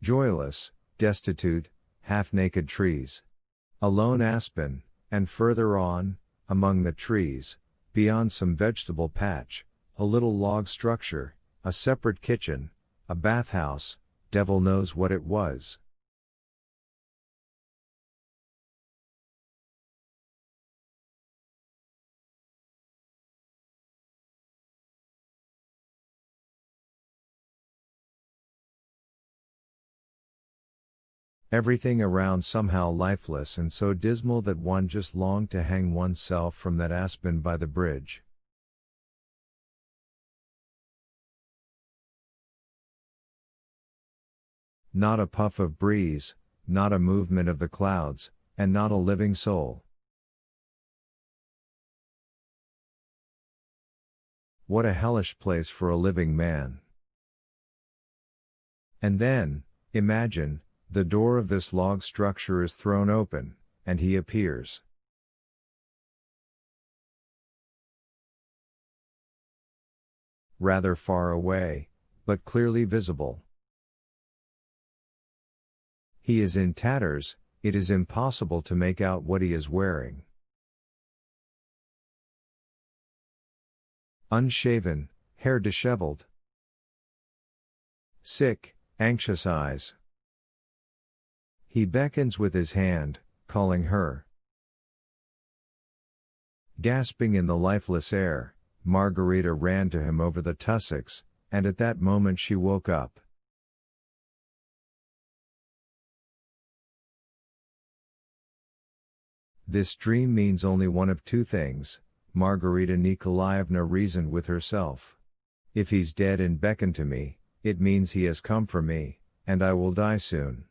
joyless, destitute, half-naked trees. A lone aspen, and further on, among the trees, beyond some vegetable patch, a little log structure, a separate kitchen, a bathhouse, devil knows what it was. Everything around somehow lifeless and so dismal that one just longed to hang oneself from that aspen by the bridge. Not a puff of breeze, not a movement of the clouds, and not a living soul. What a hellish place for a living man. And then, imagine, the door of this log structure is thrown open, and he appears. Rather far away, but clearly visible. He is in tatters, it is impossible to make out what he is wearing. Unshaven, hair disheveled. Sick, anxious eyes. He beckons with his hand, calling her. Gasping in the lifeless air, Margarita ran to him over the tussocks, and at that moment she woke up. This dream means only one of two things, Margarita Nikolaevna reasoned with herself. If he's dead and beckoned to me, it means he has come for me, and I will die soon.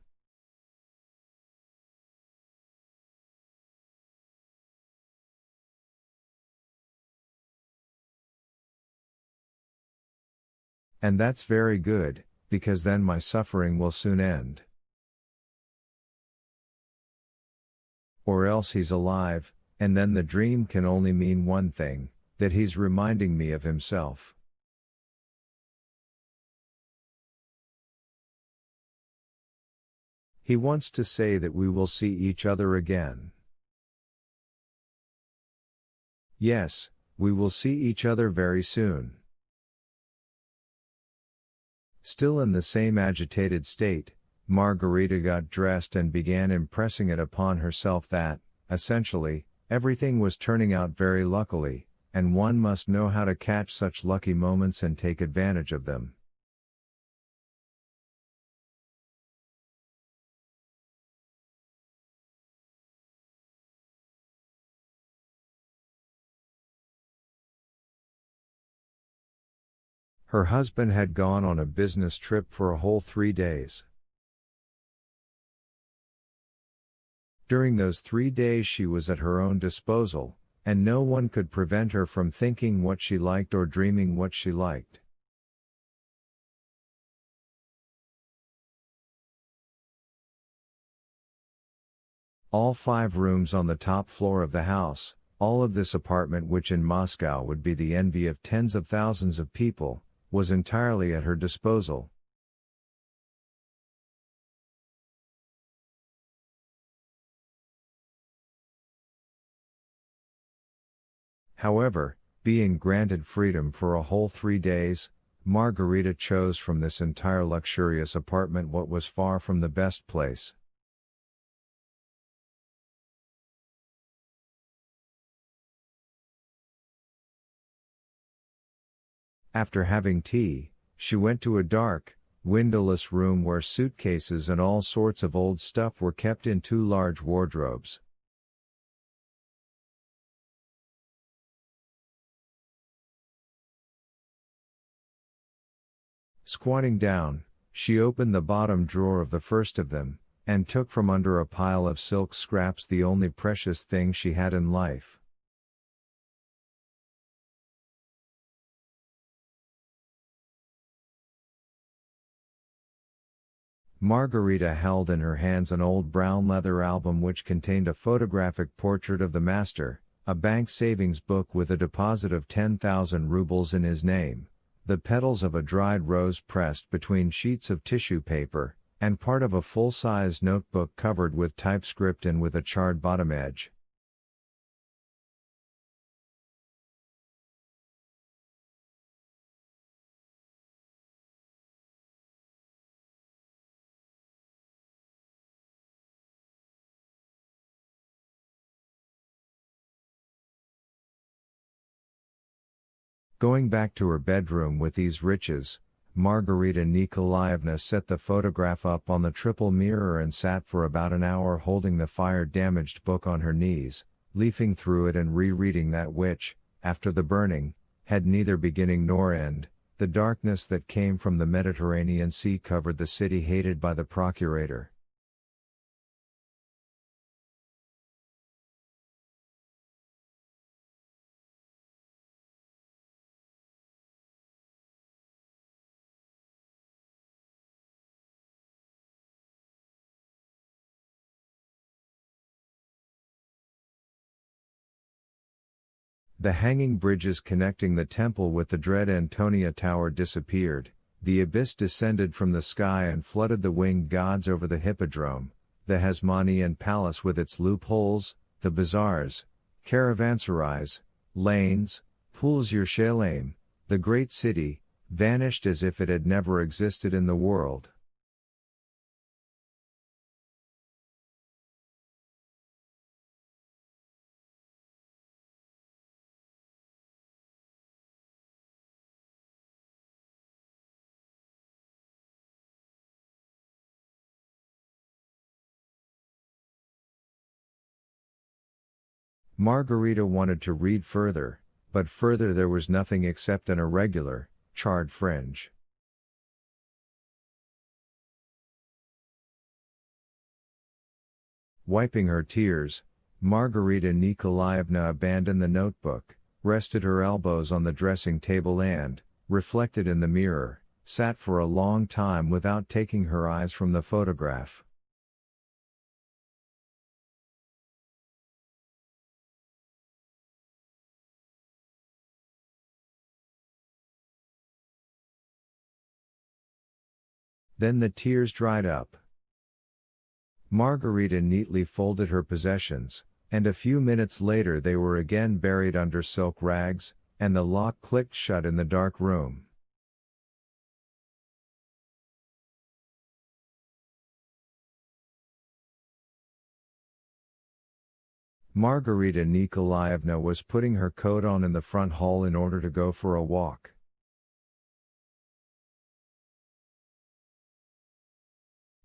And that's very good, because then my suffering will soon end. Or else he's alive, and then the dream can only mean one thing, that he's reminding me of himself. He wants to say that we will see each other again. Yes, we will see each other very soon. Still in the same agitated state, Margarita got dressed and began impressing it upon herself that, essentially, everything was turning out very luckily, and one must know how to catch such lucky moments and take advantage of them. Her husband had gone on a business trip for a whole 3 days. During those 3 days she was at her own disposal, and no one could prevent her from thinking what she liked or dreaming what she liked. All 5 rooms on the top floor of the house, all of this apartment which in Moscow would be the envy of tens of thousands of people, was entirely at her disposal. However, being granted freedom for a whole 3 days, Margarita chose from this entire luxurious apartment what was far from the best place. After having tea, she went to a dark, windowless room where suitcases and all sorts of old stuff were kept in 2 large wardrobes. Squatting down, she opened the bottom drawer of the first of them, and took from under a pile of silk scraps the only precious thing she had in life. Margarita held in her hands an old brown leather album which contained a photographic portrait of the master, a bank savings book with a deposit of 10,000 rubles in his name, the petals of a dried rose pressed between sheets of tissue paper, and part of a full-size notebook covered with typescript and with a charred bottom edge. Going back to her bedroom with these riches, Margarita Nikolaevna set the photograph up on the triple mirror and sat for about an hour holding the fire-damaged book on her knees, leafing through it and rereading that which, after the burning, had neither beginning nor end. The darkness that came from the Mediterranean Sea covered the city hated by the procurator. The hanging bridges connecting the temple with the dread Antonia Tower disappeared, the abyss descended from the sky and flooded the winged gods over the hippodrome, the Hasmonean palace with its loopholes, the bazaars, caravanserais, lanes, pools Yerushalayim, the great city, vanished as if it had never existed in the world. Margarita wanted to read further, but further there was nothing except an irregular, charred fringe. Wiping her tears, Margarita Nikolaevna abandoned the notebook, rested her elbows on the dressing table and, reflected in the mirror, sat for a long time without taking her eyes from the photograph. Then the tears dried up. Margarita neatly folded her possessions, and a few minutes later they were again buried under silk rags, and the lock clicked shut in the dark room. Margarita Nikolaevna was putting her coat on in the front hall in order to go for a walk.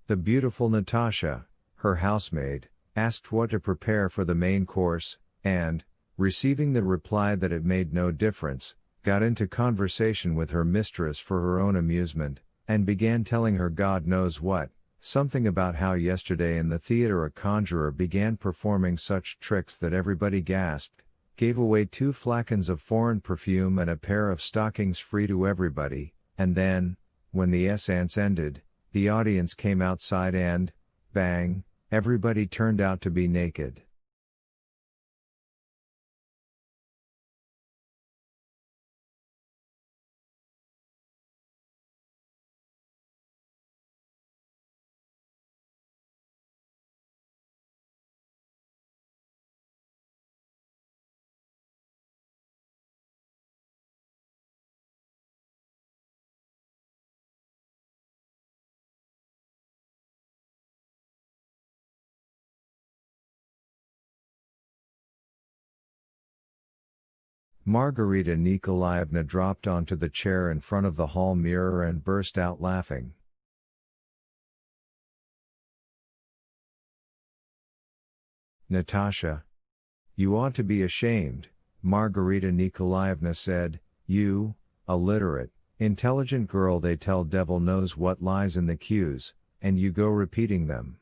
The beautiful Natasha, her housemaid, asked what to prepare for the main course, and, receiving the reply that it made no difference, got into conversation with her mistress for her own amusement, and began telling her God knows what, something about how yesterday in the theater a conjurer began performing such tricks that everybody gasped, gave away 2 flacons of foreign perfume and a pair of stockings free to everybody, and then, when the essence ended, the audience came outside and, bang, everybody turned out to be naked. Margarita Nikolaevna dropped onto the chair in front of the hall mirror and burst out laughing. Natasha, you ought to be ashamed, Margarita Nikolaevna said, you, illiterate, intelligent girl, they tell devil knows what lies in the cues, and you go repeating them.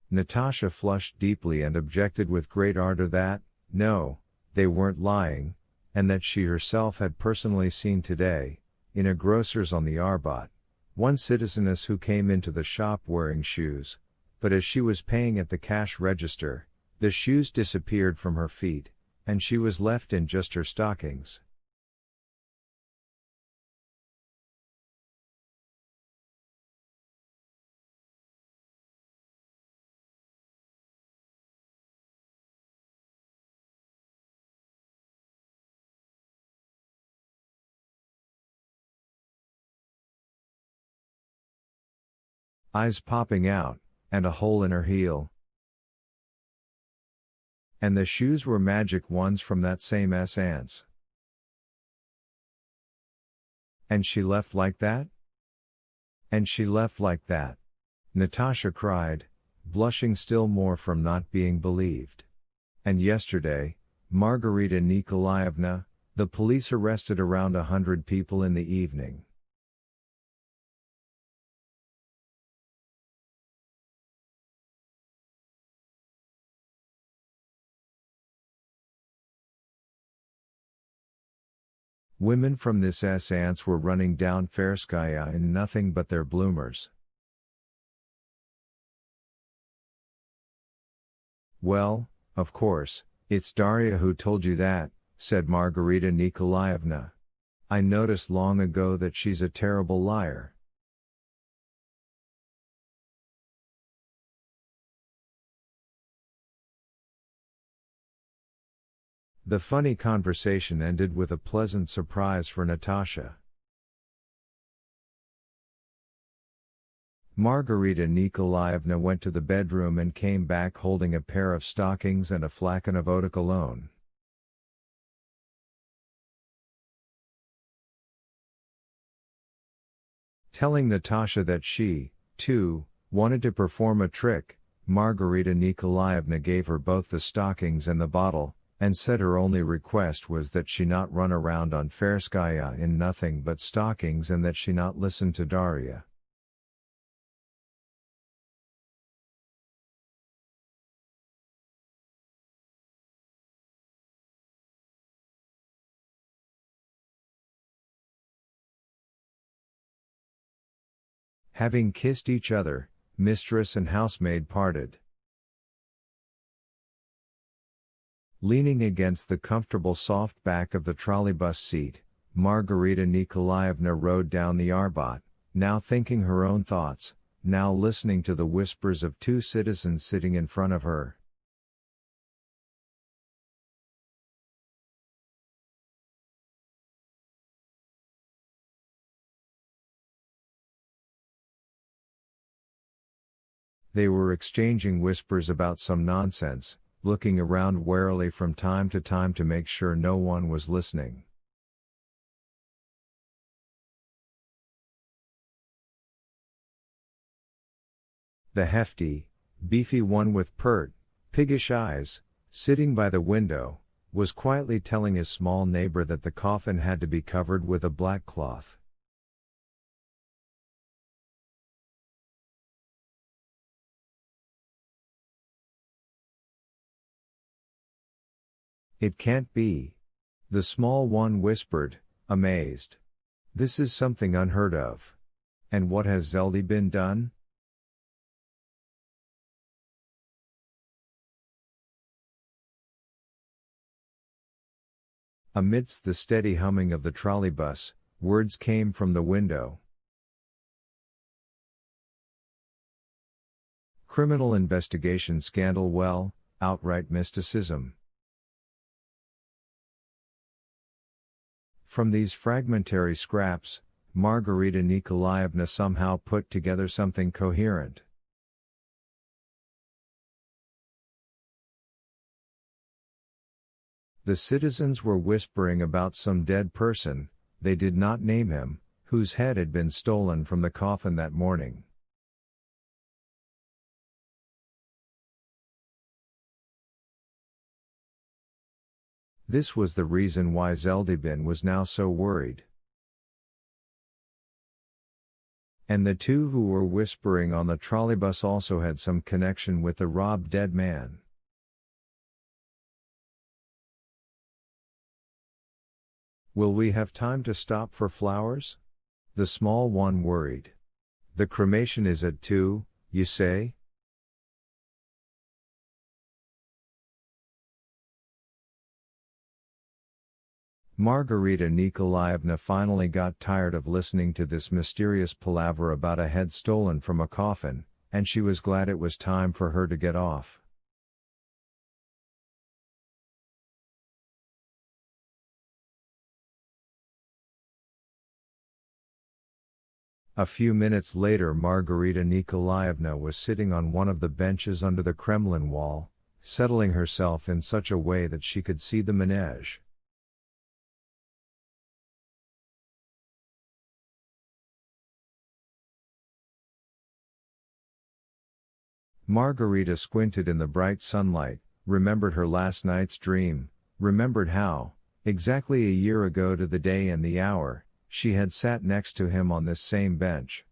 Natasha flushed deeply and objected with great ardor that, no, they weren't lying, and that she herself had personally seen today, in a grocer's on the Arbat, one citizeness who came into the shop wearing shoes, but as she was paying at the cash register, The shoes disappeared from her feet, and she was left in just her stockings. Eyes popping out, and a hole in her heel. And the shoes were magic ones from that same essence. And she left like that? And she left like that. Natasha cried, blushing still more from not being believed. And yesterday, Margarita Nikolaevna, the police arrested around 100 people in the evening. Women from this essence were running down Tverskaya in nothing but their bloomers. Well, of course, it's Daria who told you that, said Margarita Nikolaevna. I noticed long ago that she's a terrible liar. The funny conversation ended with a pleasant surprise for Natasha. Margarita Nikolaevna went to the bedroom and came back holding a pair of stockings and a flagon of eau de cologne. Telling Natasha that she, too, wanted to perform a trick, Margarita Nikolaevna gave her both the stockings and the bottle, and said her only request was that she not run around on Tverskaya in nothing but stockings and that she not listen to Daria. Having kissed each other, mistress and housemaid parted. Leaning against the comfortable soft back of the trolleybus seat, Margarita Nikolaevna rode down the Arbat, now thinking her own thoughts, now listening to the whispers of two citizens sitting in front of her. They were exchanging whispers about some nonsense, looking around warily from time to time to make sure no one was listening. The hefty, beefy one with pert, piggish eyes, sitting by the window, was quietly telling his small neighbor that the coffin had to be covered with a black cloth. It can't be. The small one whispered, amazed. This is something unheard of. And what has Zeldy been done? Amidst the steady humming of the trolleybus, words came from the window. Criminal investigation scandal, well, outright mysticism. From these fragmentary scraps, Margarita Nikolaevna somehow put together something coherent. The citizens were whispering about some dead person, they did not name him, whose head had been stolen from the coffin that morning. This was the reason why Zeldybin was now so worried. And the two who were whispering on the trolleybus also had some connection with the robbed dead man. Will we have time to stop for flowers? The small one worried. The cremation is at 2, you say? Margarita Nikolaevna finally got tired of listening to this mysterious palaver about a head stolen from a coffin, and she was glad it was time for her to get off. A few minutes later, Margarita Nikolaevna was sitting on one of the benches under the Kremlin wall, settling herself in such a way that she could see the manege. Margarita squinted in the bright sunlight, remembered her last night's dream, remembered how, exactly a year ago to the day and the hour, she had sat next to him on this same bench.